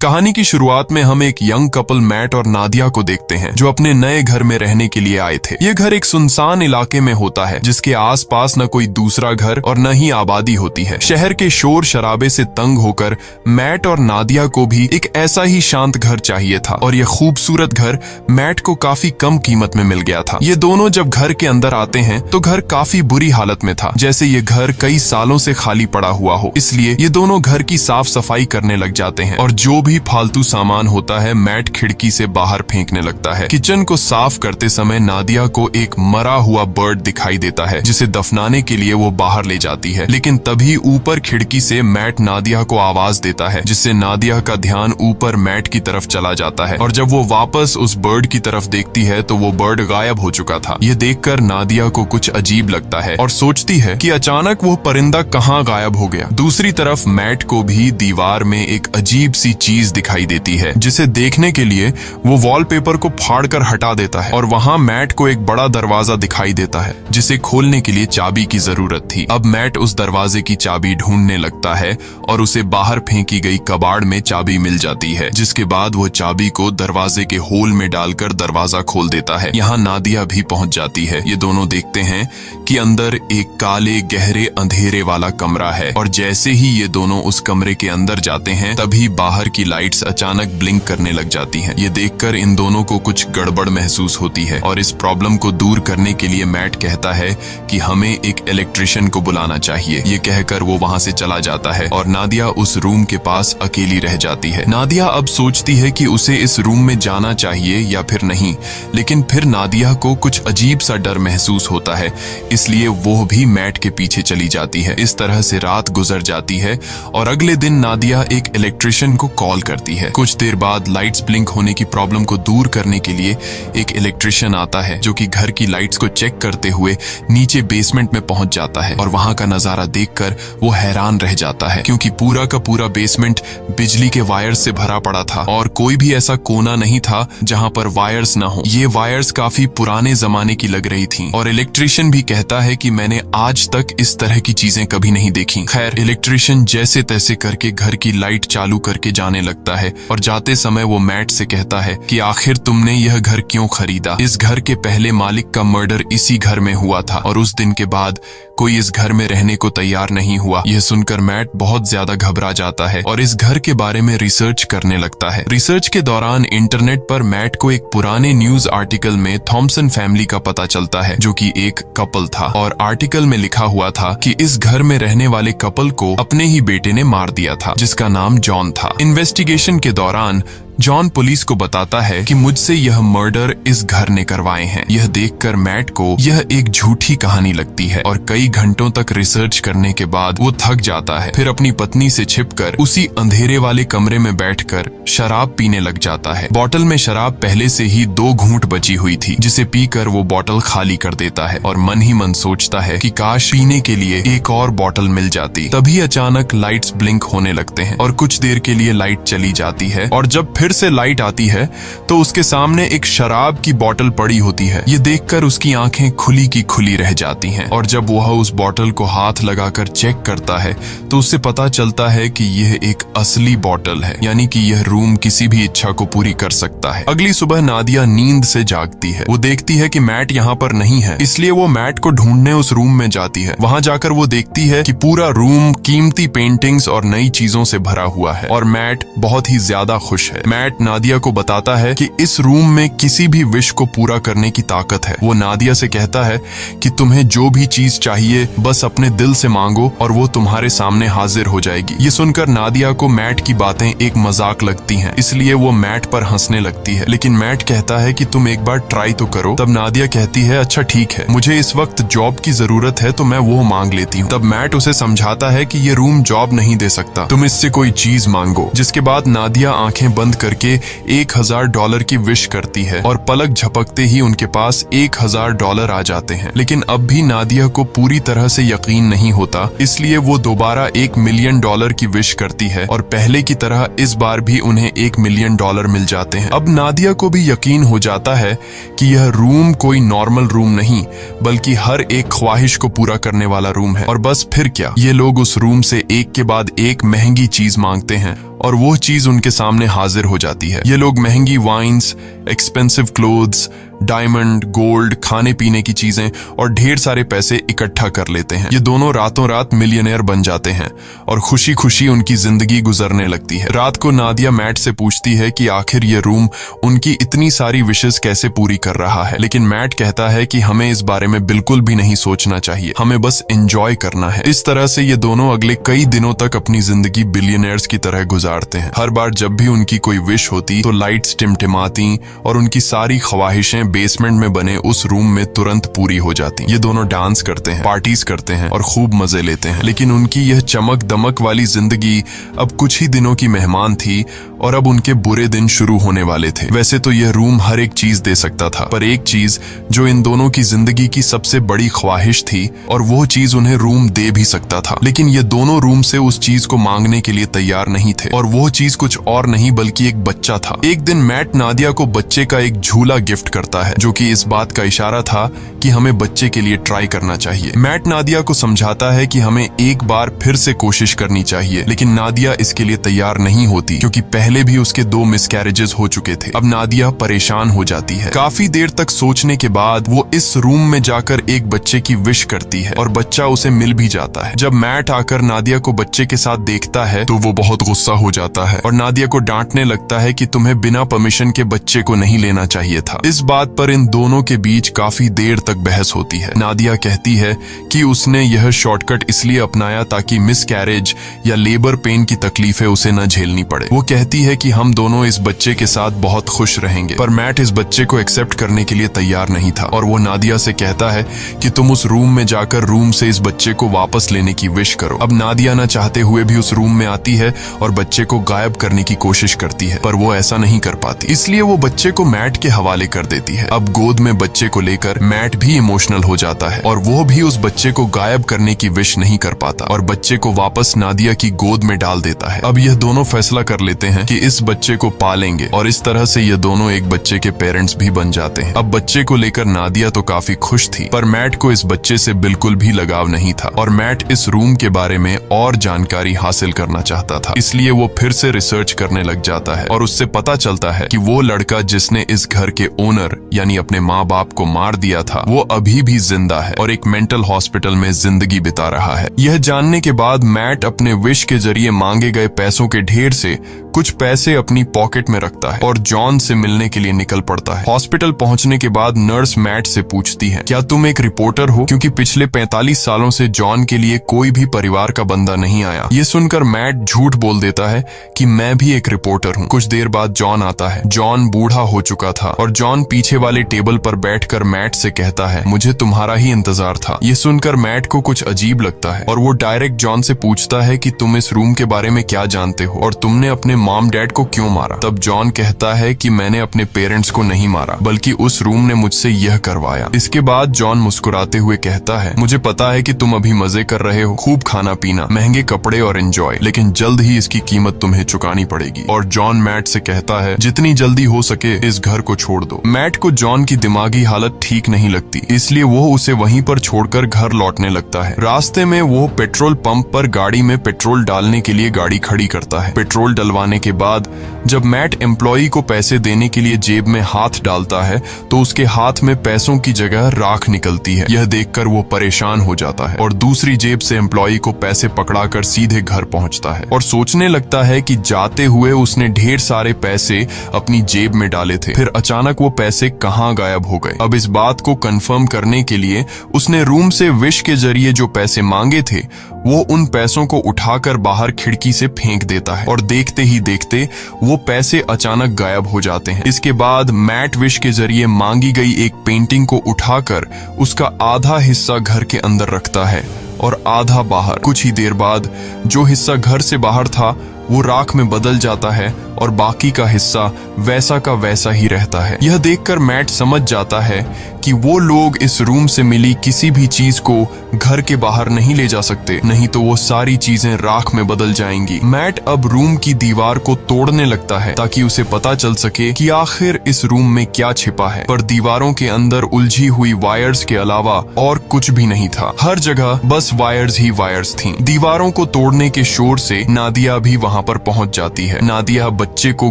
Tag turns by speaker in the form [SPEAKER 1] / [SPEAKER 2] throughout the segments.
[SPEAKER 1] कहानी की शुरुआत में हम एक यंग कपल मैट और नादिया को देखते हैं जो अपने नए घर में रहने के लिए आए थे। ये घर एक सुनसान इलाके में होता है जिसके आसपास न कोई दूसरा घर और न ही आबादी होती है। शहर के शोर शराबे से तंग होकर मैट और नादिया को भी एक ऐसा ही शांत घर चाहिए था और यह खूबसूरत घर मैट को काफी कम कीमत में मिल गया था। ये दोनों जब घर के अंदर आते हैं तो घर काफी बुरी हालत में था, जैसे ये घर कई सालों से खाली पड़ा हुआ हो। इसलिए ये दोनों घर की साफ सफाई करने लग जाते हैं और जो भी फालतू सामान होता है मैट खिड़की से बाहर फेंकने लगता है। किचन को साफ करते समय नादिया को एक मरा हुआ बर्ड दिखाई देता है जिसे दफनाने के लिए वो बाहर ले जाती है, लेकिन तभी ऊपर खिड़की से मैट नादिया को आवाज देता है जिससे नादिया का ध्यान ऊपर मैट की तरफ चला जाता है और जब वो वापस उस बर्ड की तरफ देखती है तो वो बर्ड गायब हो चुका था। ये देखकर नादिया को कुछ अजीब लगता है और सोचती है कि अचानक वो परिंदा कहाँ गायब हो गया। दूसरी तरफ मैट को भी दीवार में एक अजीब सी चीज दिखाई देती है जिसे देखने के लिए वो वॉलपेपर को फाड़कर हटा देता है और वहां मैट को एक बड़ा दरवाजा दिखाई देता है जिसे खोलने के लिए चाबी की जरूरत थी। अब मैट उस दरवाजे की चाबी ढूंढने लगता है और उसे बाहर फेंकी गई कबाड़ में चाबी मिल जाती है, जिसके बाद वो चाबी को दरवाजे के होल में डालकर दरवाजा खोल देता है। यहाँ नादिया भी पहुंच जाती है। ये दोनों देखते हैं कि अंदर एक काले गहरे अंधेरे वाला कमरा है और जैसे ही ये दोनों उस कमरे के अंदर जाते हैं तभी बाहर की लाइट्स अचानक ब्लिंक करने लग जाती हैं। ये देखकर इन दोनों को कुछ गड़बड़ महसूस होती है और इस प्रॉब्लम को दूर करने के लिए मैट कहता है कि हमें एक इलेक्ट्रिशियन को बुलाना चाहिए। ये कहकर वो वहां से चला जाता है और नादिया उस रूम के पास अकेली रह जाती है। नादिया अब सोचती है कि उसे इस रूम में जाना चाहिए या फिर नहीं, लेकिन फिर नादिया को कुछ अजीब सा डर महसूस होता है, इसलिए वो भी मैट के पीछे चली जाती है। इस तरह से रात गुजर जाती है और अगले दिन नादिया एक इलेक्ट्रिशियन को कॉल करती है। कुछ देर बाद लाइट्स ब्लिंक होने की प्रॉब्लम को दूर करने के लिए एक इलेक्ट्रिशियन आता है जो कि घर की लाइट्स को चेक करते हुए नीचे बेसमेंट में पहुंच जाता है और वहां का नजारा देखकर वो हैरान रह जाता है क्योंकि पूरा का पूरा बेसमेंट बिजली के वायर्स से भरा पड़ा था और कोई भी ऐसा कोना नहीं था जहां पर वायर्स ना हो। ये वायर्स काफी पुराने जमाने की लग रही थी और इलेक्ट्रिशियन भी कहता है कि मैंने आज तक इस तरह की चीजें कभी नहीं देखी। खैर, इलेक्ट्रिशियन जैसे तैसे करके घर की लाइट चालू करके जाने लगता है और जाते समय वो मैट से कहता है कि आखिर तुमने यह घर क्यों खरीदा? इस घर के पहले मालिक का मर्डर इसी घर में हुआ था और उस दिन के बाद कोई इस घर में रहने को तैयार नहीं हुआ। यह सुनकर मैट बहुत ज्यादा घबरा जाता है और इस घर के बारे में रिसर्च करने लगता है। रिसर्च के दौरान इंटरनेट पर मैट को एक पुराने न्यूज आर्टिकल में थॉमसन फैमिली का पता चलता है जो कि एक कपल था और आर्टिकल में लिखा हुआ था कि इस घर में रहने वाले कपल को अपने ही बेटे ने मार दिया था जिसका नाम जॉन था। इन्वेस्टिगेशन के दौरान जॉन पुलिस को बताता है कि मुझसे यह मर्डर इस घर ने करवाए हैं। यह देखकर मैट को यह एक झूठी कहानी लगती है और कई घंटों तक रिसर्च करने के बाद वो थक जाता है। फिर अपनी पत्नी से छिपकर उसी अंधेरे वाले कमरे में बैठकर शराब पीने लग जाता है। बोतल में शराब पहले से ही 2 घूंट बची हुई थी जिसे पीकर वो बोतल खाली कर देता है और मन ही मन सोचता है कि काश पीने के लिए एक और बोतल मिल जाती। तभी अचानक लाइट्स ब्लिंक होने लगते हैं और कुछ देर के लिए लाइट चली जाती है और जब फिर से लाइट आती है तो उसके सामने एक शराब की बोतल पड़ी होती है। ये देखकर उसकी आंखें खुली की खुली रह जाती हैं और जब वह उस बोतल को हाथ लगाकर चेक करता है तो उससे पता चलता है कि यह एक असली बोतल है, यानी कि यह रूम किसी भी इच्छा को पूरी कर सकता है। अगली सुबह नादिया नींद से जागती है। वो देखती है कि मैट यहाँ पर नहीं है, इसलिए वो मैट को ढूंढने उस रूम में जाती है। वहां जाकर वो देखती है कि पूरा रूम कीमती पेंटिंग्स और नई चीजों से भरा हुआ है और मैट बहुत ही ज्यादा खुश है। मैट नादिया को बताता है कि इस रूम में किसी भी विश को पूरा करने की ताकत है। वो नादिया से कहता है कि तुम्हें जो भी चीज चाहिए बस अपने दिल से मांगो और वो तुम्हारे सामने हाजिर हो जाएगी। ये सुनकर नादिया को मैट की बातें एक मजाक लगती हैं, इसलिए वो मैट पर हंसने लगती है, लेकिन मैट कहता है कि तुम एक बार ट्राई तो करो। तब नादिया कहती है अच्छा ठीक है, मुझे इस वक्त जॉब की जरूरत है तो मैं वो मांग लेती हूँ। तब मैट उसे समझाता है कि ये रूम जॉब नहीं दे सकता, तुम इससे कोई चीज मांगो। जिसके बाद नादिया आंखें बंद करके $1000 की विश करती है और पलक झपकते ही उनके पास $1000 आ जाते हैं। लेकिन अब भी नादिया को पूरी तरह से यकीन नहीं होता, इसलिए वो दोबारा $1 मिलियन की विश करती है और पहले की तरह इस बार भी उन्हें $1 मिलियन मिल जाते हैं। अब नादिया को भी यकीन हो जाता है कि यह रूम कोई नॉर्मल रूम नहीं बल्कि हर एक ख्वाहिश को पूरा करने वाला रूम है। और बस फिर क्या, ये लोग उस रूम से एक के बाद एक महंगी चीज मांगते हैं और वो चीज उनके सामने हाजिर हो जाती है। ये लोग महंगी wines, expensive clothes, diamond, gold, खाने पीने की चीजें और ढेर सारे पैसे इकट्ठा कर लेते हैं। ये दोनों रातों रात मिलियनेयर बन जाते हैं और खुशी खुशी उनकी जिंदगी गुजरने लगती है। रात को नादिया मैट से पूछती है कि आखिर ये रूम उनकी इतनी सारी विशेस कैसे पूरी कर रहा है, लेकिन मैट कहता है कि हमें इस बारे में बिल्कुल भी नहीं सोचना चाहिए, हमें बस एंजॉय करना है। इस तरह से ये दोनों अगले कई दिनों तक अपनी जिंदगी बिलियनियर्स की तरह गुजारते हैं। हर बार जब भी उनकी कोई विश होती तो लाइट्स टिमटिमाती और उनकी सारी ख्वाहिशें बेसमेंट में बने उस रूम में तुरंत पूरी हो जाती। ये दोनों डांस करते हैं, पार्टीज करते हैं और खूब मजे लेते हैं। लेकिन उनकी यह चमक दमक वाली जिंदगी अब कुछ ही दिनों की मेहमान थी और अब उनके बुरे दिन शुरू होने वाले थे। वैसे तो यह रूम हर एक चीज दे सकता था, पर एक चीज जो इन दोनों की जिंदगी की सबसे बड़ी ख्वाहिश थी और वो चीज उन्हें रूम दे भी सकता था, लेकिन ये दोनों रूम से उस चीज को मांगने के लिए तैयार नहीं थे। और वो चीज कुछ और नहीं बल्कि एक बच्चा था। एक दिन मैट नादिया को बच्चे का एक झूला गिफ्ट करता है, जो कि इस बात का इशारा था कि हमें बच्चे के लिए ट्राई करना चाहिए। मैट नादिया को समझाता है कि हमें एक बार फिर से कोशिश करनी चाहिए, लेकिन नादिया इसके लिए तैयार नहीं होती क्योंकि पहले भी उसके 2 मिसकैरेजेस हो चुके थे। अब नादिया परेशान हो जाती है। काफी देर तक सोचने के बाद वो इस रूम में जाकर एक बच्चे की विश करती है और बच्चा उसे मिल भी जाता है। जब मैट आकर नादिया को बच्चे के साथ देखता है तो वो बहुत गुस्सा हो जाता है और नादिया को डांटने लगता है कि तुम्हें बिना परमिशन के बच्चे को नहीं लेना चाहिए था। इस बात पर इन दोनों के बीच काफी देर तक बहस होती है। नादिया कहती है कि उसने यह शॉर्टकट इसलिए अपनाया ताकि मिसकैरेज या लेबर पेन की तकलीफें उसे न झेलनी पड़े। वो कहती है कि हम दोनों इस बच्चे के साथ बहुत खुश रहेंगे, पर मैट इस बच्चे को एक्सेप्ट करने के लिए तैयार नहीं था और वो नादिया से कहता है कि तुम उस रूम में जाकर रूम से इस बच्चे को वापस लेने की विश करो। अब नादिया न चाहते हुए भी उस रूम में आती है और बच्चे को गायब करने की कोशिश करती है, पर वो ऐसा नहीं कर पाती, इसलिए वो बच्चे को मैट के हवाले कर देती है। अब गोद में बच्चे को लेकर मैट भी इमोशनल हो जाता है और वो भी उस बच्चे को गायब करने की विश नहीं कर पाता और बच्चे को वापस नादिया की गोद में डाल देता है। अब यह दोनों फैसला कर लेते हैं कि इस बच्चे को पालेंगे और इस तरह से ये दोनों एक बच्चे के पेरेंट्स भी बन जाते हैं। अब बच्चे को लेकर नादिया तो काफी खुश थी, पर मैट को इस बच्चे से बिल्कुल भी लगाव नहीं था और मैट इस रूम के बारे में और जानकारी हासिल करना चाहता था, इसलिए वो फिर से रिसर्च करने लग जाता है और उससे पता चलता है कि वो लड़का जिसने इस घर के ओनर यानी अपने माँ बाप को मार दिया था वो अभी भी जिंदा है और एक मेंटल हॉस्पिटल में जिंदगी बिता रहा है। यह जानने के बाद मैट अपने विश के जरिए मांगे गए पैसों के ढेर से कुछ पैसे अपनी पॉकेट में रखता है और जॉन से मिलने के लिए निकल पड़ता है। हॉस्पिटल पहुंचने के बाद नर्स मैट से पूछती है, क्या तुम एक रिपोर्टर हो? क्योंकि पिछले 45 सालों से जॉन के लिए कोई भी परिवार का बंदा नहीं आया। ये सुनकर मैट झूठ बोल देता है कि मैं भी एक रिपोर्टर हूँ। कुछ देर बाद जॉन आता है। जॉन बूढ़ा हो चुका था और जॉन पीछे वाले टेबल पर बैठकर मैट से कहता है, मुझे तुम्हारा ही इंतजार था। ये सुनकर मैट को कुछ अजीब लगता है और वो डायरेक्ट जॉन से पूछता है कि तुम इस रूम के बारे में क्या जानते हो और तुमने अपने मॉम डैड को क्यों मारा? तब जॉन कहता है कि मैंने अपने पेरेंट्स को नहीं मारा, बल्कि उस रूम ने मुझसे यह करवाया। इसके बाद जॉन मुस्कुराते हुए कहता है, मुझे पता है कि तुम अभी मजे कर रहे हो, खूब खाना पीना, महंगे कपड़े और एंजॉय, लेकिन जल्द ही इसकी कीमत तुम्हें चुकानी पड़ेगी। और जॉन मैट से कहता है, जितनी जल्दी हो सके इस घर को छोड़ दो। मैट को जॉन की दिमागी हालत ठीक नहीं लगती, इसलिए वो उसे वहीं पर छोड़कर घर लौटने लगता है। रास्ते में वो पेट्रोल पंप पर गाड़ी में पेट्रोल डालने के लिए गाड़ी खड़ी करता है। पेट्रोल डलवाने के बाद जब मैट एम्प्लॉई को पैसे देने के लिए जेब में हाथ डालता है तो उसके हाथ में पैसों की जगह राख निकलती है। यह देखकर वो परेशान हो जाता है और दूसरी जेब से एम्प्लॉई को पैसे पकड़ाकर सीधे घर पहुंचता है और सोचने लगता है कि जाते हुए उसने ढेर सारे पैसे अपनी जेब में डाले थे, फिर अचानक वो पैसे कहां गायब हो गए। अब इस बात को कंफर्म करने के लिए उसने रूम से विश के जरिए जो पैसे मांगे थे वो उन पैसों को उठाकर बाहर खिड़की से फेंक देता है और देखते ही देखते वो पैसे अचानक गायब हो जाते हैं। इसके बाद मैट विश के जरिए मांगी गई एक पेंटिंग को उठाकर उसका आधा हिस्सा घर के अंदर रखता है और आधा बाहर। कुछ ही देर बाद जो हिस्सा घर से बाहर था वो राख में बदल जाता है और बाकी का हिस्सा वैसा का वैसा ही रहता है। यह देखकर मैट समझ जाता है कि वो लोग इस रूम से मिली किसी भी चीज को घर के बाहर नहीं ले जा सकते, नहीं तो वो सारी चीजें राख में बदल जाएंगी। मैट अब रूम की दीवार को तोड़ने लगता है ताकि उसे पता चल सके कि आखिर इस रूम में क्या छिपा है, पर दीवारों के अंदर उलझी हुई वायर्स के अलावा और कुछ भी नहीं था। हर जगह बस वायर्स ही वायर्स थीं। दीवारों को तोड़ने के शोर से नादिया भी वहां पर पहुंच जाती है। नादिया बच्चे को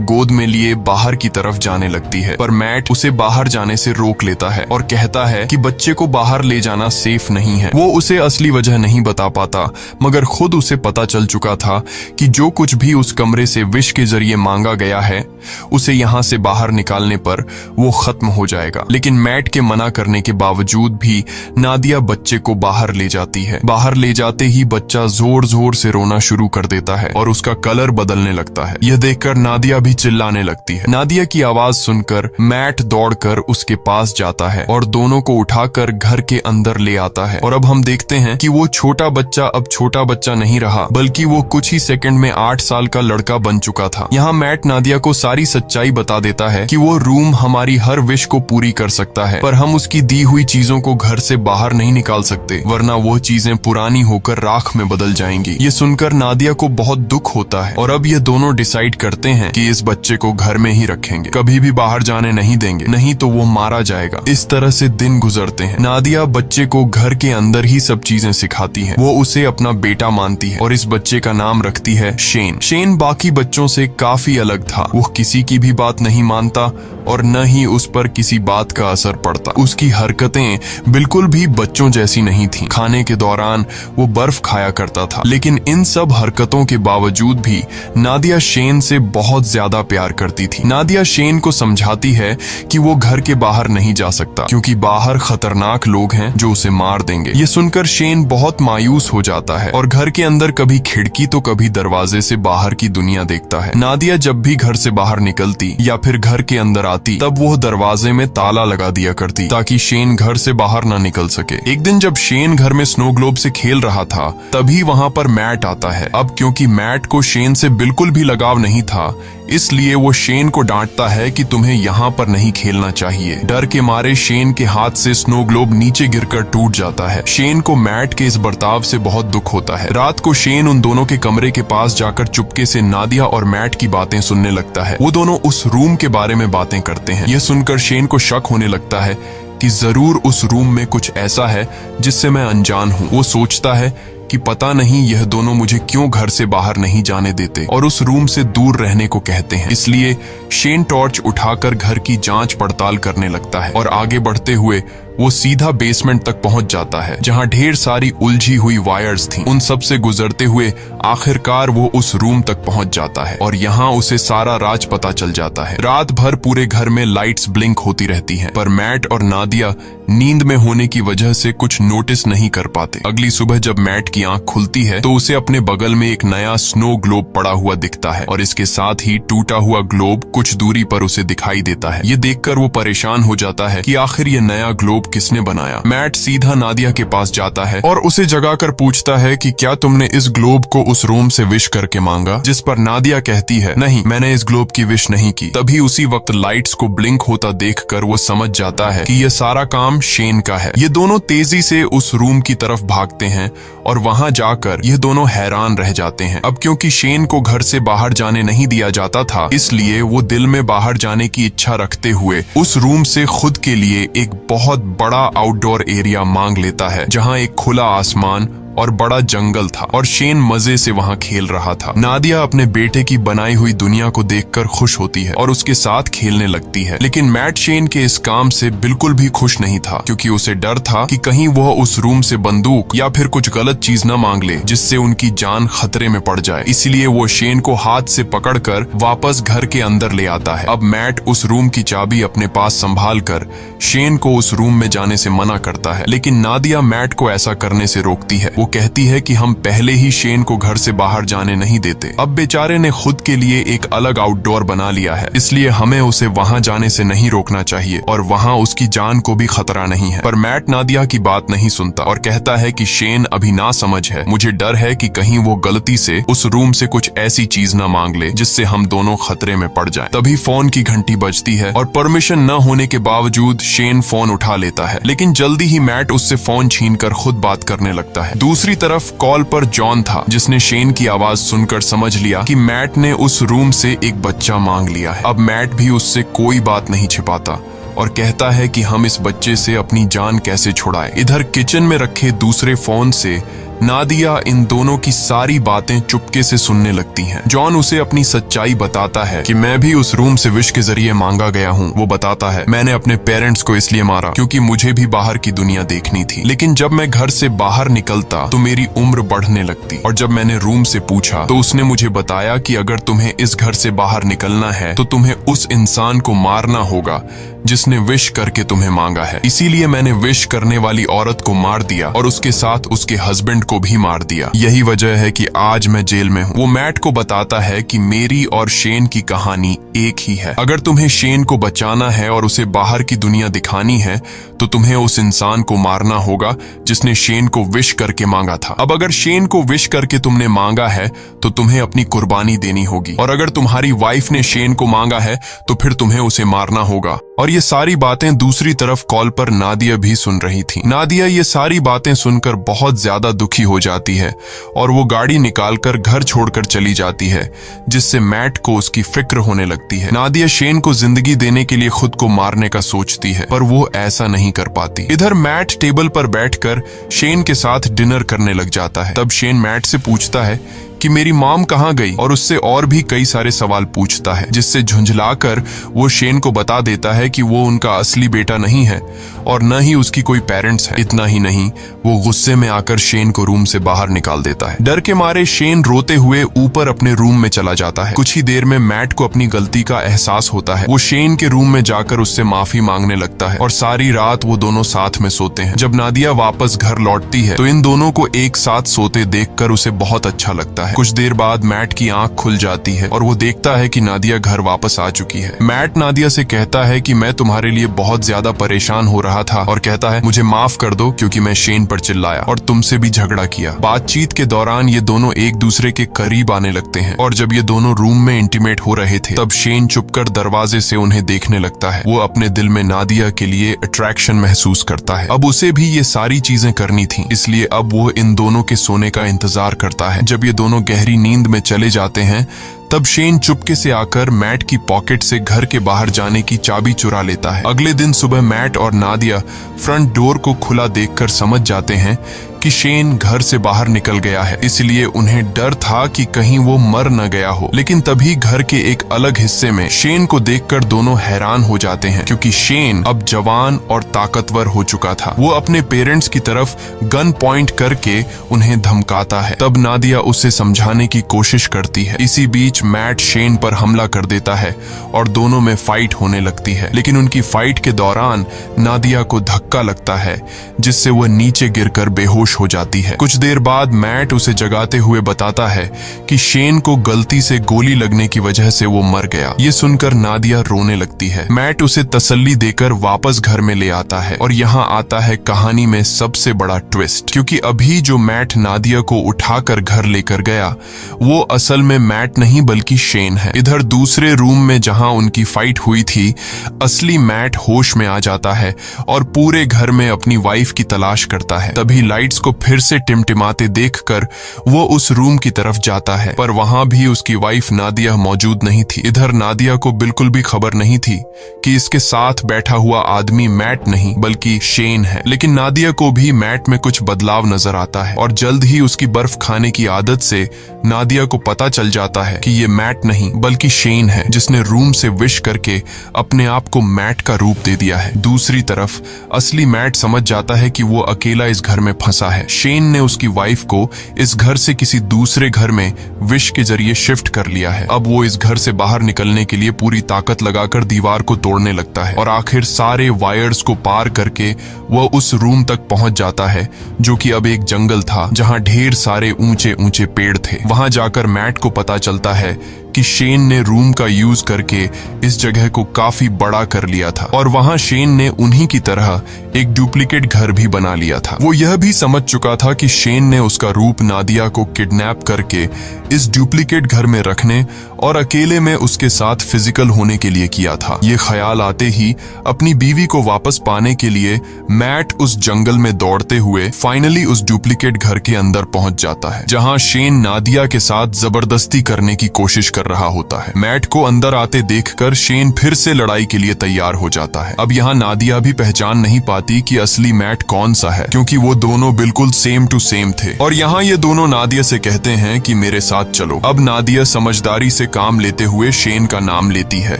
[SPEAKER 1] गोद में लिए बाहर की तरफ जाने लगती है, पर मैट उसे बाहर जाने से रोक लेता है और कहता है कि बच्चे को बाहर ले जाना सेफ नहीं है। वो उसे असली वजह नहीं बता पाता, मगर खुद उसे पता चल चुका था कि जो कुछ भी उस कमरे से विश के जरिए मांगा गया है, उसे यहाँ से बाहर निकालने पर वो खत्म हो जाएगा। लेकिन मैट के मना करने के बावजूद भी नादिया बच्चे को बाहर ले जाती है। बाहर ले जाते ही बच्चा जोर जोर से रोना शुरू कर देता है और उसका कलर बदलने लगता है। यह देखकर नादिया भी चिल्लाने लगती है। नादिया की आवाज सुनकर मैट दौड़कर उसके पास जाता है और दोनों को उठाकर घर के अंदर ले आता है। और अब हम देखते हैं कि वो छोटा बच्चा अब छोटा बच्चा नहीं रहा, बल्कि वो कुछ ही सेकंड में 8 साल का लड़का बन चुका था। यहाँ मैट नादिया को सारी सच्चाई बता देता है कि वो रूम हमारी हर विश को पूरी कर सकता है, पर हम उसकी दी हुई चीजों को घर से बाहर नहीं निकाल सकते, वरना वो चीजें पुरानी होकर राख में बदल जाएंगी। ये सुनकर नादिया को बहुत दुख होता है और अब ये दोनों डिसाइड करते हैं कि इस बच्चे को घर में ही रखेंगे, कभी भी बाहर जाने नहीं देंगे, नहीं तो वो मारा जाएगा। इस तरह से दिन गुजरते हैं। नादिया बच्चे को घर के अंदर ही सब चीजें सिखाती है। वो उसे अपना बेटा मानती है और इस बच्चे का नाम रखती है शेन। शेन बाकी बच्चों से काफी अलग था। वो किसी की भी बात नहीं मानता और न ही उस पर किसी बात का असर पड़ता। उसकी हरकतें बिल्कुल भी बच्चों जैसी नहीं थीं। खाने के दौरान वो बर्फ खाया करता था, लेकिन इन सब हरकतों के बावजूद भी नादिया शेन से बहुत ज्यादा प्यार करती थी। नादिया शेन को समझाती है कि वो घर के बाहर नहीं जा सकता, क्योंकि बाहर खतरनाक लोग हैं जो उसे मार देंगे। ये सुनकर शेन बहुत मायूस हो जाता है और घर के अंदर कभी खिड़की तो कभी दरवाजे से बाहर की दुनिया देखता है। नादिया जब भी घर से बाहर निकलती या फिर घर के अंदर आती, तब वो दरवाजे में ताला लगा दिया करती ताकि शेन घर से बाहर ना निकल सके। एक दिन जब शेन घर में स्नो ग्लोब से खेल रहा था, तभी वहां पर मैट आता है। अब क्योंकि मैट को शेन से बिल्कुल भी लगाव नहीं था, इसलिए वो शेन को डांटता है कि तुम्हें यहाँ पर नहीं खेलना चाहिए। डर के मारे शेन के हाथ से स्नो ग्लोब नीचे गिरकर टूट जाता है। शेन को मैट के इस बर्ताव से बहुत दुख होता है। रात को शेन उन दोनों के कमरे के पास जाकर चुपके से नादिया और मैट की बातें सुनने लगता है। वो दोनों उस रूम के बारे में बातें करते हैं। यह सुनकर शेन को शक होने लगता है कि जरूर उस रूम में कुछ ऐसा है जिससे मैं अनजान हूँ। वो सोचता है कि पता नहीं यह दोनों मुझे क्यों घर से बाहर नहीं जाने देते और उस रूम से दूर रहने को कहते हैं। इसलिए शेन टॉर्च उठाकर घर की जांच पड़ताल करने लगता है और आगे बढ़ते हुए वो सीधा बेसमेंट तक पहुंच जाता है, जहां ढेर सारी उलझी हुई वायर्स थीं। उन सब से गुजरते हुए आखिरकार वो उस रूम तक पहुंच जाता है और यहाँ उसे सारा राज पता चल जाता है। रात भर पूरे घर में लाइट्स ब्लिंक होती रहती हैं, पर मैट और नादिया नींद में होने की वजह से कुछ नोटिस नहीं कर पाते। अगली सुबह जब मैट की आंख खुलती है तो उसे अपने बगल में एक नया स्नो ग्लोब पड़ा हुआ दिखता है और इसके साथ ही टूटा हुआ ग्लोब कुछ दूरी पर उसे दिखाई देता है। ये देखकर वो परेशान हो जाता है कि आखिर ये नया ग्लोब किसने बनाया। मैट सीधा नादिया के पास जाता है और उसे जगाकर पूछता है कि क्या तुमने इस ग्लोब को उस रूम से विश करके मांगा, जिस पर नादिया कहती है नहीं, मैंने इस ग्लोब की विश नहीं की। तभी उसी वक्त लाइट्स को ब्लिंक होता देखकर वो समझ जाता है कि यह सारा काम शेन का है। ये दोनों तेजी से उस रूम की तरफ भागते हैं और वहां जाकर ये दोनों हैरान रह जाते हैं। अब क्योंकि शेन को घर से बाहर जाने नहीं दिया जाता था, इसलिए वो दिल में बाहर जाने की इच्छा रखते हुए उस रूम से खुद के लिए एक बहुत बड़ा आउटडोर एरिया मांग लेता है, जहां एक खुला आसमान और बड़ा जंगल था और शेन मजे से वहां खेल रहा था। नादिया अपने बेटे की बनाई हुई दुनिया को देखकर खुश होती है और उसके साथ खेलने लगती है, लेकिन मैट शेन के इस काम से बिल्कुल भी खुश नहीं था, क्योंकि उसे डर था कि कहीं वह उस रूम से बंदूक या फिर कुछ गलत चीज न मांग ले जिससे उनकी जान खतरे में पड़ जाए। इसलिए वो शेन को हाथ से पकड़कर वापस घर के अंदर ले आता है। अब मैट उस रूम की चाबी अपने पास संभाल कर शेन को उस रूम में जाने से मना करता है, लेकिन नादिया मैट को ऐसा करने से रोकती है। वो कहती है कि हम पहले ही शेन को घर से बाहर जाने नहीं देते। अब बेचारे ने खुद के लिए एक अलग आउटडोर बना लिया है, इसलिए हमें उसे वहां जाने से नहीं रोकना चाहिए और वहां उसकी जान को भी खतरा नहीं है। पर मैट नादिया की बात नहीं सुनता और कहता है कि शेन अभी ना समझ है, मुझे डर है कि कहीं वो गलती से उस रूम से कुछ ऐसी चीज ना मांग ले जिससे हम दोनों खतरे में पड़ जाएं। तभी फोन की घंटी बजती है और परमिशन न होने के बावजूद शेन फोन उठा लेता है, लेकिन जल्दी ही मैट उससे फोन छीनकर खुद बात करने लगता है। दूसरी तरफ कॉल पर जॉन था, जिसने शेन की आवाज सुनकर समझ लिया कि मैट ने उस रूम से एक बच्चा मांग लिया है। अब मैट भी उससे कोई बात नहीं छिपाता और कहता है कि हम इस बच्चे से अपनी जान कैसे छुड़ाएं। इधर किचन में रखे दूसरे फोन से नादिया इन दोनों की सारी बातें चुपके से सुनने लगती हैं। जॉन उसे अपनी सच्चाई बताता है कि मैं भी उस रूम से विश के जरिए मांगा गया हूँ। वो बताता है, मैंने अपने पेरेंट्स को इसलिए मारा क्योंकि मुझे भी बाहर की दुनिया देखनी थी, लेकिन जब मैं घर से बाहर निकलता तो मेरी उम्र बढ़ने लगती और जब मैंने रूम से पूछा तो उसने मुझे बताया कि अगर तुम्हें इस घर से बाहर निकलना है तो तुम्हें उस इंसान को मारना होगा जिसने विश करके तुम्हें मांगा है। इसीलिए मैंने विश करने वाली औरत को मार दिया और उसके साथ उसके हस्बैंड को भी मार दिया। यही वजह है कि आज मैं जेल में हूँ। वो मैट को बताता है कि मेरी और शेन की कहानी एक ही है। अगर तुम्हें शेन को बचाना है और उसे बाहर की दुनिया दिखानी है तो तुम्हें उस इंसान को मारना होगा जिसने शेन को विश करके मांगा था। अब अगर शेन को विश करके तुमने मांगा है तो तुम्हें अपनी कुर्बानी देनी होगी, और अगर तुम्हारी वाइफ ने शेन को मांगा है तो फिर तुम्हें उसे मारना होगा। और ये सारी बातें दूसरी तरफ कॉल पर नादिया भी सुन रही थी। नादिया ये सारी बातें सुनकर बहुत ज्यादा दुखी हो जाती है और वो गाड़ी निकालकर घर छोड़कर चली जाती है, जिससे मैट को उसकी फिक्र होने लगती है। नादिया शेन को जिंदगी देने के लिए खुद को मारने का सोचती है, पर वो ऐसा नहीं कर पाती। इधर मैट टेबल पर बैठकर शेन के साथ डिनर करने लग जाता है। तब शेन मैट से पूछता है कि मेरी मॉम कहाँ गई, और उससे और भी कई सारे सवाल पूछता है, जिससे झुंझलाकर वो शेन को बता देता है कि वो उनका असली बेटा नहीं है और न ही उसकी कोई पेरेंट्स है। इतना ही नहीं, वो गुस्से में आकर शेन को रूम से बाहर निकाल देता है। डर के मारे शेन रोते हुए ऊपर अपने रूम में चला जाता है। कुछ ही देर में मैट को अपनी गलती का एहसास होता है। वो शेन के रूम में जाकर उससे माफी मांगने लगता है और सारी रात वो दोनों साथ में सोते हैं। जब नादिया वापस घर लौटती है तो इन दोनों को एक साथ सोते देखकर उसे बहुत अच्छा लगता है। कुछ देर बाद मैट की आंख खुल जाती है और वो देखता है कि नादिया घर वापस आ चुकी है। मैट नादिया से कहता है कि मैं तुम्हारे लिए बहुत ज्यादा परेशान हो रहा था, और कहता है मुझे माफ कर दो क्योंकि मैं शेन पर चिल्लाया और तुमसे भी झगड़ा किया। बातचीत के दौरान ये दोनों एक दूसरे के करीब आने लगते हैं और जब ये दोनों रूम में इंटीमेट हो रहे थे तब शेन चुपकर दरवाजे से उन्हें देखने लगता है। वो अपने दिल में नादिया के लिए अट्रैक्शन महसूस करता है। अब उसे भी ये सारी चीजें करनी थी, इसलिए अब वो इन दोनों के सोने का इंतजार करता है। जब ये दोनों गहरी नींद में चले जाते हैं तब शेन चुपके से आकर मैट की पॉकेट से घर के बाहर जाने की चाबी चुरा लेता है। अगले दिन सुबह मैट और नादिया फ्रंट डोर को खुला देखकर समझ जाते हैं कि शेन घर से बाहर निकल गया है, इसलिए उन्हें डर था कि कहीं वो मर न गया हो। लेकिन तभी घर के एक अलग हिस्से में शेन को देखकर दोनों हैरान हो जाते हैं, क्योंकि शेन अब जवान और ताकतवर हो चुका था। वो अपने पेरेंट्स की तरफ गन पॉइंट करके उन्हें धमकाता है। तब नादिया उसे समझाने की कोशिश करती है। इसी बीच मैट शेन पर हमला कर देता है और दोनों में फाइट होने लगती है। लेकिन उनकी फाइट के दौरान नादिया को धक्का लगता है, जिससे वह नीचे गिरकर बेहोश हो जाती है। कुछ देर बाद मैट उसे जगाते हुए बताता है कि शेन को गलती से गोली लगने की वजह से वो मर गया। ये सुनकर नादिया रोने लगती है। मैट उसे तसल्ली देकर वापस घर में ले आता है और यहाँ आता है कहानी में सबसे बड़ा ट्विस्ट, क्योंकि अभी जो मैट नादिया को उठाकर घर लेकर गया वो असल में मैट नहीं बल्कि शेन है। इधर दूसरे रूम में जहां उनकी फाइट हुई थी, असली मैट होश में आ जाता है और पूरे घर में अपनी वाइफ की तलाश करता है। तभी लाइट्स को फिर से टिमटिमाते देखकर वो उस रूम की तरफ जाता है, पर वहां भी उसकी वाइफ नादिया मौजूद नहीं थी। इधर नादिया को बिल्कुल भी खबर नहीं थी कि इसके साथ बैठा हुआ आदमी मैट नहीं बल्कि शेन है। लेकिन नादिया को भी मैट में कुछ बदलाव नजर आता है और जल्द ही उसकी बर्फ खाने की आदत से नादिया को पता चल जाता है कि ये मैट नहीं बल्कि शेन है, जिसने रूम से विश करके अपने आप को मैट का रूप दे दिया है। दूसरी तरफ असली मैट समझ जाता है कि वो अकेला इस घर में फंसा कहता है शेन ने उसकी वाइफ को इस घर से किसी दूसरे घर में विश के जरिए शिफ्ट कर लिया है। अब वो इस घर से बाहर निकलने के लिए पूरी ताकत लगाकर दीवार को तोड़ने लगता है और आखिर सारे वायर्स को पार करके वह उस रूम तक पहुंच जाता है जो कि अब एक जंगल था जहां ढेर सारे ऊंचे ऊंचे पेड़ थे। वहां जाकर मैट को पता चलता है कि शेन ने रूम का यूज करके इस जगह को काफी बड़ा कर लिया था और वहां शेन ने उन्हीं की तरह एक डुप्लीकेट घर भी बना लिया था। वो यह भी समझ चुका था कि शेन ने उसका रूप नादिया को किडनैप करके इस डुप्लीकेट घर में रखने और अकेले में उसके साथ फिजिकल होने के लिए किया था। ये ख्याल आते ही अपनी बीवी को वापस पाने के लिए मैट उस जंगल में दौड़ते हुए फाइनली उस डुप्लीकेट घर के अंदर पहुंच जाता है जहां शेन नादिया के साथ जबरदस्ती करने की कोशिश कर रहा होता है। मैट को अंदर आते देखकर शेन फिर से लड़ाई के लिए तैयार हो जाता है। अब यहाँ नादिया भी पहचान नहीं पाती कि असली मैट कौन सा है क्योंकि वो दोनों बिल्कुल सेम टू सेम थे। और यहाँ ये दोनों नादिया से कहते हैं कि मेरे साथ चलो। अब नादिया समझदारी से काम लेते हुए शेन का नाम लेती है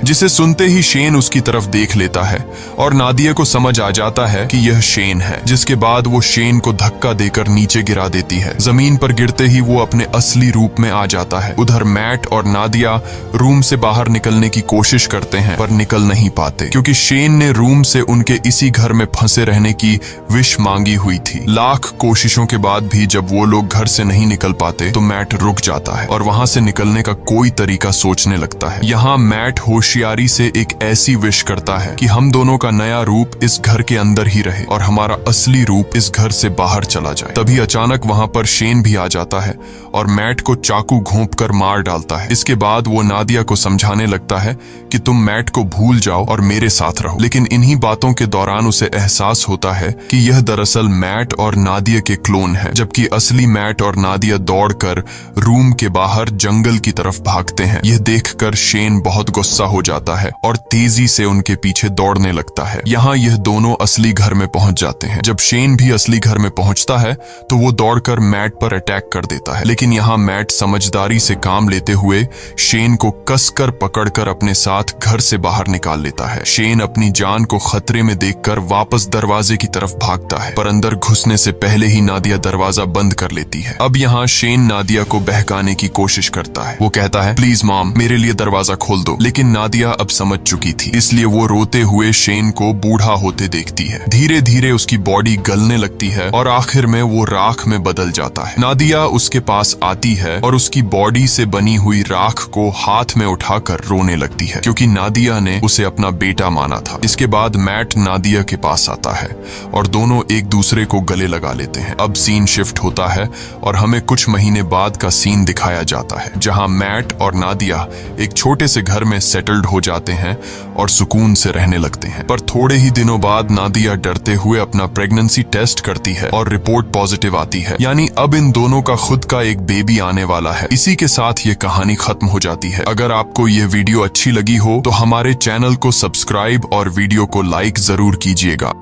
[SPEAKER 1] जिसे सुनते ही शेन उसकी तरफ देख लेता है और नादिया को समझ आ जाता है कि यह शेन है, जिसके बाद वो शेन को धक्का देकर नीचे गिरा देती है। जमीन पर गिरते ही वो अपने असली रूप में आ जाता है। उधर मैट और नादिया रूम से बाहर निकलने की कोशिश करते हैं पर निकल नहीं पाते क्योंकि शेन ने रूम से उनके इसी घर में फंसे रहने की विश मांगी हुई थी। लाख कोशिशों के बाद भी जब वो लोग घर से नहीं निकल पाते तो मैट रुक जाता है और वहां से निकलने का कोई तरीका सोचने लगता है। यहाँ मैट होशियारी से एक ऐसी विश करता है कि हम दोनों का नया रूप इस घर के अंदर ही रहे और हमारा असली रूप इस घर से बाहर चला जाए। तभी अचानक वहां पर शेन भी आ जाता है और मैट को चाकू घोंपकर मार डालता है। इसके बाद वो नादिया को समझाने लगता है कि तुम मैट को भूल जाओ और मेरे साथ रहो। लेकिन इन्हीं बातों के दौरान उसे एहसास होता है कि यह दरअसल मैट और नादिया के क्लोन है, जबकि असली मैट और नादिया दौड़कर रूम के बाहर जंगल की तरफ भागते हैं। यह देखकर शेन बहुत गुस्सा हो जाता है और तेजी से उनके पीछे दौड़ने लगता है। यहाँ यह दोनों असली घर में पहुंच जाते हैं। जब शेन भी असली घर में पहुंचता है तो वो दौड़कर मैट पर अटैक कर देता है, लेकिन यहाँ मैट समझदारी से काम लेते हुए शेन को कसकर पकड़कर अपने साथ घर से बाहर निकाल लेता है। शेन अपनी जान को खतरे में देखकर वापस दरवाजे की तरफ भागता है पर अंदर घुसने से पहले ही नादिया दरवाजा बंद कर लेती है। अब यहाँ शेन नादिया को बहकाने की कोशिश करता है। वो कहता है प्लीज मॉम मेरे लिए दरवाजा खोल दो, लेकिन नादिया अब समझ चुकी थी, इसलिए वो रोते हुए शेन को बूढ़ा होते देखती है। धीरे धीरे उसकी बॉडी गलने लगती है और आखिर में वो राख में बदल जाता है। नादिया उसके पास आती है और उसकी बॉडी से बनी हुई राख को हाथ में उठाकर रोने लगती है क्योंकि नादिया ने उसे अपना बेटा माना था। इसके बाद मैट नादिया के पास आता है और दोनों एक दूसरे को गले लगा लेते हैं। अब सीन शिफ्ट होता है और हमें कुछ महीने बाद का सीन दिखाया जाता है जहां मैट और नादिया एक छोटे से घर में सेटल्ड हो जाते हैं और सुकून से रहने लगते हैं। पर थोड़े ही दिनों बाद नादिया डरते हुए अपना प्रेगनेंसी टेस्ट करती है और रिपोर्ट पॉजिटिव आती है, यानी अब इन दोनों का खुद का एक बेबी आने वाला है। इसी के साथ ये कहानी खत्म हो जाती है। अगर आपको ये वीडियो अच्छी लगी हो तो हमारे चैनल को सब्सक्राइब और वीडियो को लाइक जरूर कीजिएगा।